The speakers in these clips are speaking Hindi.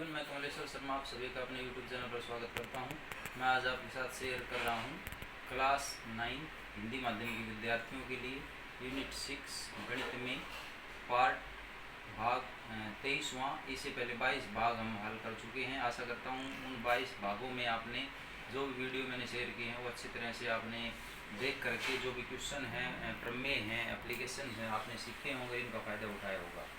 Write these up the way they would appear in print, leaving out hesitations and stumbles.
एवरीवन, मैं कमलेश्वर शर्मा आप सभी का अपने यूट्यूब चैनल पर स्वागत करता हूं। मैं आज आपके साथ शेयर कर रहा हूं क्लास 9 हिंदी माध्यम के विद्यार्थियों के लिए यूनिट 6 गणित में पार्ट भाग 23वां। इससे पहले 22 भाग हम हल कर चुके हैं। आशा करता हूं उन 22 भागों में आपने जो भी वीडियो मैंने शेयर किए हैं वो अच्छी तरह से आपने देख करके जो भी क्वेश्चन हैं, प्रमेय हैं, एप्लीकेशन हैं, आपने सीखे होंगे, इनका फ़ायदा उठाया होगा।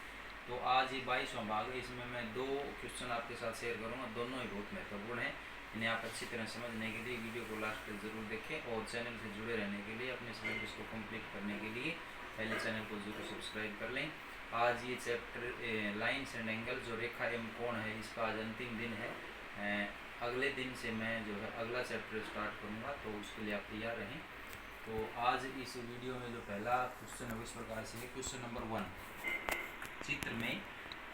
तो आज ये 22वां भाग है। इसमें मैं 2 क्वेश्चन आपके साथ शेयर करूंगा। दोनों ही बहुत महत्वपूर्ण हैं। इन्हें आप अच्छी तरह समझने के लिए वीडियो को लास्ट तक जरूर देखें और चैनल से जुड़े रहने के लिए, अपने सिलेबस को कंप्लीट करने के लिए पहले चैनल को जरूर सब्सक्राइब कर लें। आज ये चैप्टर लाइन्स एंड एंगल, जो रेखा एवं कोण है, इसका आज अंतिम दिन है। अगले दिन से मैं जो है अगला चैप्टर स्टार्ट करूँगा, तो उसके लिए आप तैयार रहें। तो आज इस वीडियो में जो पहला क्वेश्चन है इस प्रकार से है। क्वेश्चन नंबर 1, चित्र में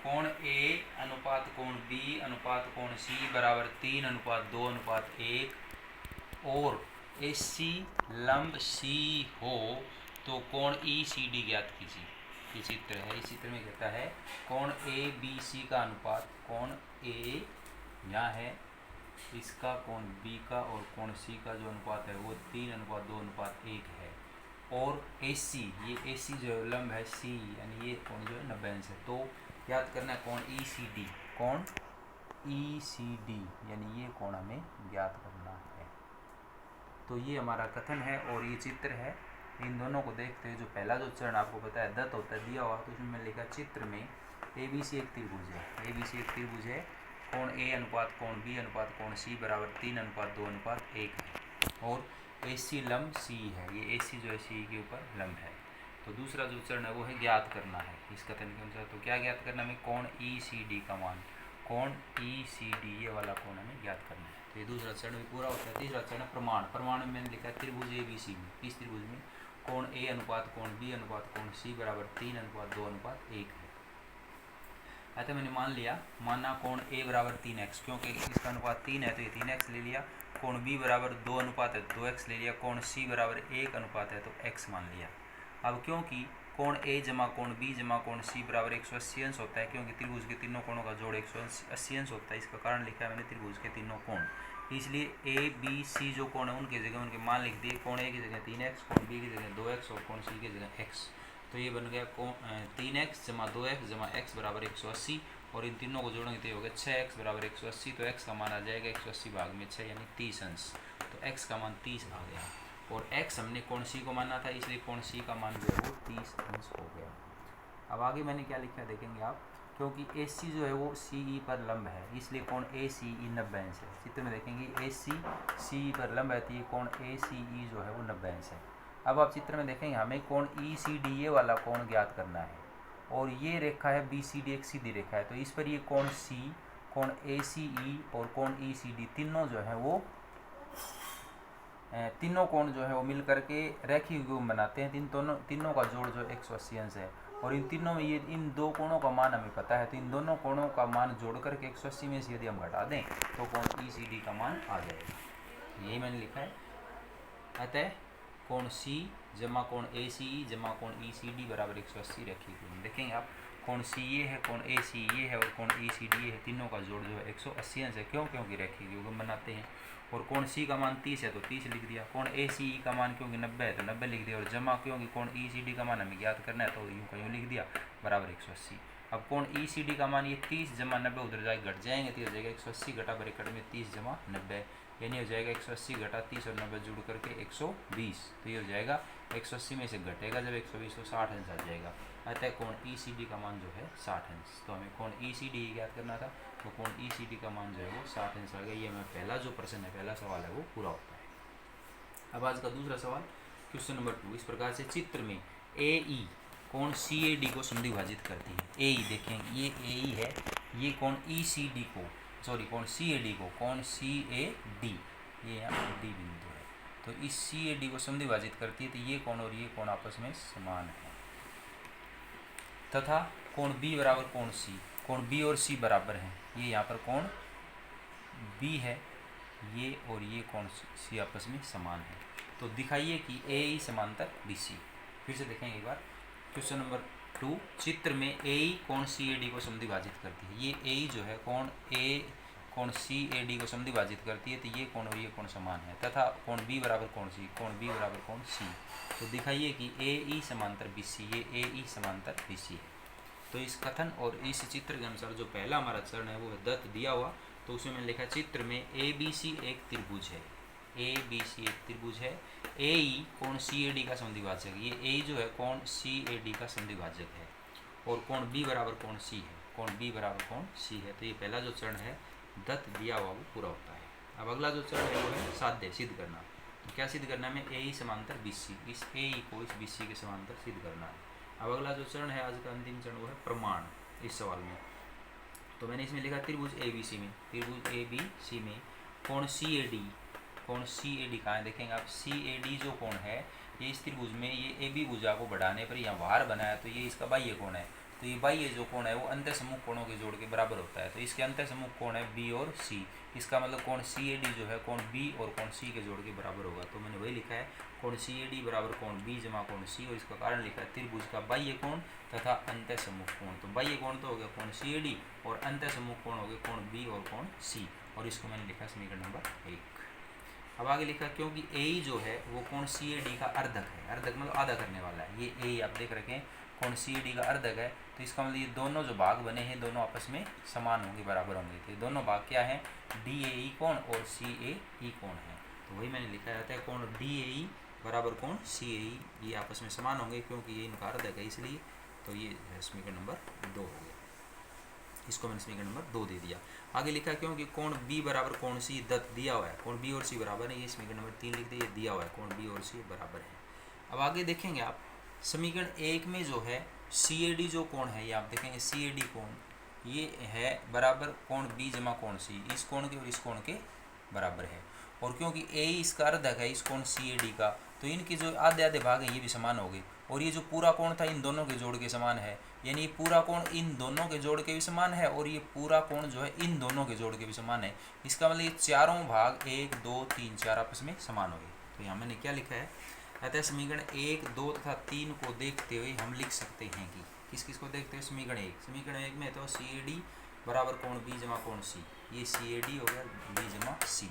कोण A अनुपात कोण B अनुपात कोण C बराबर 3 अनुपात 2 अनुपात 1 और AC लंब C हो तो कोण ECD ज्ञात कीजिए। ये चित्र है। इस चित्र में कहता है कोण ABC का अनुपात, कोण A यहाँ है, इसका कोण B का और कोण C का जो अनुपात है वो 3 अनुपात 2 अनुपात 1 है। और AC, ये AC जो है लंब है C, यानी ये कोण जो है 90 अंश है। तो याद करना है कोण ECD, कोण ECD यानी ये कोण हमें ज्ञात करना है। तो ये हमारा कथन है और ये चित्र है। इन दोनों को देखते हुए जो पहला जो चरण आपको पता है दत्त होता है, दिया हुआ, तो इसमें लिखा चित्र में ABC एक त्रिभुज है। ABC एक त्रिभुज है। कोण A अनुपात कोण B अनुपात कोण C बराबर 3 अनुपात 2 अनुपात 1 है और AC लंब C है। ये AC जो है C के ऊपर लंब है। तो दूसरा जो चरण है वो है ज्ञात करना है इस कथन के अनुसार। तो क्या ज्ञात करना हमें? कोण ECD का मान, कोण ECD ये वाला कोण हमें ज्ञात करना है। तो ये दूसरा चरण भी पूरा होता है। तीसरा चरण प्रमाण। प्रमाण में मैंने लिखा है त्रिभुज ABC में, इस त्रिभुज में कोण A अनुपात कोण B अनुपात कोण C बराबर 3 अनुपात 2 अनुपात 1 है। ऐसा मैंने मान लिया, माना कोण A बराबर 3x, क्योंकि इसका अनुपात 3 है तो ये 3x ले लिया। कोण B बराबर 2 अनुपात है 2x ले लिया। कोण C बराबर 1 अनुपात है तो x मान लिया। अब क्योंकि कोण A जमा कोण B जमा कोण C बराबर 180 अंश होता है, क्योंकि त्रिभुज के तीनों कोणों का जोड़ 180 अंश होता है, इसका कारण लिखा है मैंने त्रिभुज के तीनों कोण। इसलिए A B C जो कोण है उनके जगह उनके मान लिख दिए। कोण A की जगह 3x, कोण B की जगह 2x और कोण C की जगह x। तो ये बन गया 3x जमा 2x जमा x बराबर 180 और इन तीनों को जोड़ेंगे तो ये हो गया 6x बराबर 180। तो x का मान आ जाएगा 180 भाग में 6 यानी 30 अंश। तो x का मान 30 आ गया और x हमने कोण C को माना था, इसलिए कोण C का मान जो है वो 30 अंश हो गया। अब आगे मैंने क्या लिखा देखेंगे आप, क्योंकि AC जो है वो CE पर लंब है, इसलिए कोण ACE 90 अंश है। चित्र में देखेंगे AC CE पर लंब है तो ये कोण ACE जो है वो 90 अंश है। अब आप चित्र में देखेंगे हमें कोण ECD ये वाला कोण ज्ञात करना है और ये रेखा है BCD एक सीधी रेखा है। तो इस पर ये कोण C, कोण ACE और कोण ECD तीनों जो है वो तीनों कोण जो है वो मिल करके रेखीय युग्म बनाते हैं। तीनों का जोड़ जो 180 अंश है और इन तीनों में ये इन दो कोणों का मान हमें पता है, तो इन दोनों कोणों का मान जोड़ करके 180 में से यदि हम घटा दें तो कोण ECD का मान आ जाएगा। यही मैंने लिखा है। अतः कोण C जमा कोण ACE जमा कोण ECD बराबर 180 रेखीय युग्म। देखेंगे आप, कोण CA है, कोण ACE है और कोण ECD है, तीनों का जोड़ जो है 180 अंश है। क्यों? क्योंकि रेखीय युग्म बनाते हैं। और कोण C का मान 30 है तो 30 लिख दिया। कोण ACE का मान क्योंकि 90 है तो 90 लिख दिया। और जमा क्योंकि कोण ECD का मान हमें ज्ञात करना है तो यूँ का यूँ लिख दिया बराबर 180। अब कोण ECD का मान ये 30 जमा 90 उधर जाएगा घट जाएंगे तो हो जाएगा 180 घटा ब्रैकेट में 30 जमा 90, यानी हो जाएगा 180 घटा 30 और 90 जुड़ करके 120। तो ये हो जाएगा 180 में से घटेगा जब 120 तो 60 अंश आ जाएगा। अतः कोण ECD का मान जो है 60 अंश। तो हमें कोण ECD ज्ञात करना था, तो कोण ECD का मान जो है वो 60 अंश आ गया। ये हमें पहला जो प्रश्न है, पहला सवाल है वो पूरा होता है। अब आज का दूसरा सवाल, क्वेश्चन नंबर 2, इस प्रकार से चित्र में AE कोण CAD को समद्विभाजित करती है। AE देखेंगे ये AE है, ये कोण ECD को कोण CAD को, कोण CAD ये यहाँ D बिंदु है, तो इस CAD को समद्विभाजित करती है। तो ये कोण और ये कोण आपस में समान है तथा कोण B बराबर कोण C, कोण B और C बराबर हैं। ये यहाँ पर कोण B है, ये और ये कोण C आपस में समान है। तो दिखाइए कि AE समांतर BC। फिर से देखेंगे एक बार, क्वेश्चन नंबर टू चित्र में ए कोण सी ए डी को समद्विभाजित करती है। ये ए जो है कोण ए कोण सी ए डी को समद्विभाजित करती है, तो ये कोण और ये कोण समान है। तथा कोण बी बराबर कोण सी, कोण बी बराबर कोण सी। तो दिखाइए कि ए ई समांतर बी सी, ये ए ई समांतर बी सी है। तो इस कथन और इस चित्र के अनुसार जो पहला हमारा चरण है वो है दत्त दिया हुआ, तो उसमें मैंने लिखा चित्र में ए बी सी एक त्रिभुज है, ए बी सी एक त्रिभुज है, ए ई कोण सी ए डी का समद्विभाजक, ये ए जो है कोण सी ए डी का समद्विभाजक है, और कोण बी बराबर कोण सी है, कोण बी बराबर कोण सी है। तो ये पहला जो चरण है दत्त दिया हुआ वो पूरा होता है। अब अगला जो चरण है वो है साध्य सिद्ध करना। तो क्या सिद्ध करना है, ए ई समांतर बी सी, इस ए ई को इस बी सी के समांतर सिद्ध करना है। अब अगला जो चरण है आज का अंतिम चरण वो है प्रमाण इस सवाल में। तो मैंने इसमें लिखा त्रिभुज ए बी सी में, त्रिभुज ए बी सी में कोण सी ए डी, कोण सी ए डी कहाँ है देखेंगे आप, सी ए डी जो कोण है ये इस त्रिभुज में ये ए बी भुजा को बढ़ाने पर यहाँ भार बनाया, तो ये इसका बाह्य कोण है। तो ये बाह्य जो कोण है वो अंतर सम्मुख कोणों के जोड़ के बराबर होता है। तो इसके अंतर सम्मुख कोण है बी और सी, इसका मतलब कोण सी ए डी जो है कोण बी और कोण सी के जोड़ के बराबर होगा। तो मैंने वही लिखा है कोण सी ए डी बराबर कोण बी जमा कोण सी, और इसका कारण लिखा है त्रिभुज का बाह्य कोण तथा अंतर सम्मुख कोण। तो बाह्य कोण तो हो गया कोण सी ए डी और अंतर सम्मुख कोण हो गया कोण बी और कोण सी, और इसको मैंने लिखा समीकरण नंबर 1। अब आगे लिखा क्योंकि ए जो है वो कोण सी ए डी का अर्धक है, अर्धक मतलब आधा करने वाला है, ये ए आप देख रखे हैं कोण सी ए डी का अर्धक है, तो इसका मतलब ये दोनों जो भाग बने हैं दोनों आपस में समान होंगे, बराबर होंगे। तो ये दोनों भाग क्या है, डी ए ई कोण और सी ए ई कोण है। तो वही मैंने लिखा जाता है कोण डी ए ई बराबर कोण सी ए ई, ये आपस में समान होंगे क्योंकि ये इनका अर्धक है इसलिए। तो ये समीकरण नंबर 2 हो गया, इसको मैंने समीकरण नंबर 2 दे दिया। आगे लिखा क्योंकि कोण बी बराबर कोण सी दत्त दिया हुआ है, कोण बी और सी बराबर है, ये समीकरण नंबर 3 लिख दिया, ये दिया हुआ है कोण बी और सी बराबर है। अब आगे देखेंगे आप समीकरण 1 में जो है सी ए डी जो कोण है, ये आप देखेंगे सी ए डी कोण ये है बराबर कोण बी जमा कोण सी, इस कोण के और इस कोण के बराबर है। और क्योंकि ए इसका अर्धक है इस कोण सी ए डी का, तो इनके जो आधे आधे भाग हैं ये भी समान हो गए, और ये जो पूरा कोण था इन दोनों के जोड़ के समान है, यानी ये पूरा कोण इन दोनों के जोड़ के भी समान है, और ये पूरा कोण जो है इन दोनों के जोड़ के भी समान है। इसका मतलब ये चारों भाग 1 2 3 4 आपस में समान हो गए। तो यहाँ मैंने क्या लिखा है, अतः समीकरण 1 2 तथा 3 को देखते हुए हम लिख सकते हैं कि किस किस को देखते हुए समीकरण 1, समीकरण 1 में तो सी ए डी बराबर कोण बी जमा कोण सी, ये सी ए डी हो गया बी जमा सी,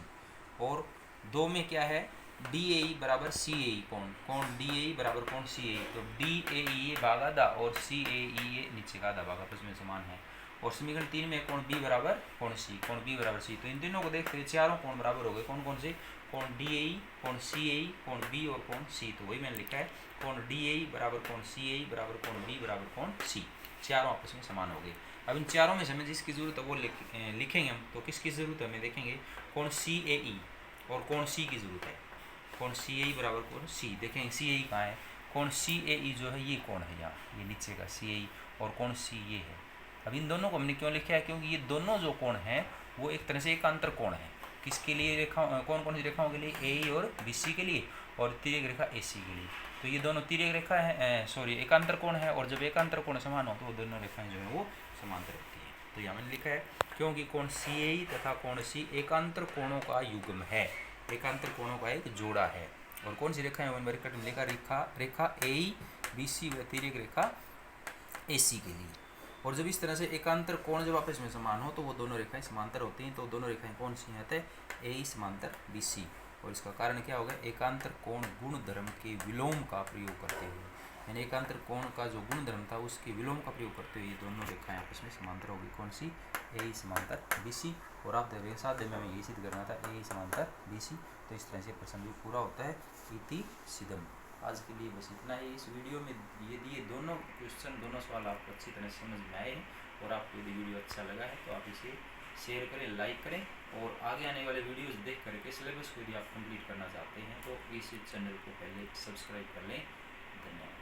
और 2 में क्या है डी ए ई बराबर सी ए ई कोण, कोण डी ए ई बराबर कोण सी ए ई, तो डी ए ई ये भाग आधा और सी ए ई ये नीचे का आधा भाग आपस में समान है। और समीकरण 3 में कोण बी बराबर कोण सी, कोण बी बराबर सी, तो इन तीनों को देखते हुए चारों कोण बराबर हो गए। कौन कौन से, कोण डी ए ई, कोण सी ए ई, कोण बी और कोण सी। तो वही मैंने लिखा है कोण डी ए ई बराबर कोण सी ए ई बराबर कोण बी बराबर कोण सी, चारों आपस में समान हो गए। अब इन चारों में से हमें जिसकी जरूरत है वो लिखेंगे हम। तो किसकी जरूरत है हमें देखेंगे, कोण सी ए ई और कोण सी की जरूरत है। कोण सी ए ई बराबर कोण सी, देखेंगे सी ए ई कहाँ है, कोण सी ए ई जो है ये कोण है यहाँ, ये नीचे का सी ए ई, और कोण सी ये है। अब इन दोनों को हमने क्यों लिखा है, क्योंकि ये दोनों जो कोण हैं वो एक तरह से एकांतर कोण है। किसके लिए रेखा, कौन कौन सी रेखाओं के लिए, ए ई और बी सी के लिए, और तिर्यक रेखा ए सी के लिए। तो ये दोनों तिर्यक रेखा है, सॉरी एकांतर कोण है, और जब एकांतर कोण समान हो तो वो दोनों रेखाएं जो है वो समांतर होती है। तो यहाँ मैंने लिखा है क्योंकि कोण सी ए ई तथा कोण सी एकांतर कोणों का युग्म है, एकांतर कोणों का एक जोड़ा है। और कौन सी रेखा है वन ब्रैकेट में लिखा, रेखा ए ई बी सी व तिर्यक रेखा ए सी के लिए। और जब इस तरह से एकांतर कोण जब आपस में समान हो तो वो दोनों रेखाएं समांतर होती हैं। तो दोनों रेखाएं कौन सी हैं, ए ई समांतर बी सी। और इसका कारण क्या होगा, एकांतर कोण गुण धर्म के विलोम का प्रयोग करते हुए, यानी एकांतर कोण का जो गुण धर्म था उसके विलोम का प्रयोग करते हुए ये दोनों रेखाएं आपस में समांतर होगी। कौन सी, ए ई समांतर बी सी। और आप देख रहे हैं साथ में हमें यही सिद्ध करना था, ए ई समांतर बी सी। तो इस तरह से प्रश्न भी पूरा होता है। इति सिद्धम। आज के लिए बस इतना ही। इस वीडियो में ये दिए दोनों क्वेश्चन, दोनों सवाल आपको अच्छी तरह समझ में आए हैं, और आपको यदि वीडियो अच्छा लगा है तो आप इसे शेयर करें, लाइक करें, और आगे आने वाले वीडियोस देख करके सिलेबस को यदि आप कंप्लीट करना चाहते हैं तो इस चैनल को पहले सब्सक्राइब कर लें। धन्यवाद।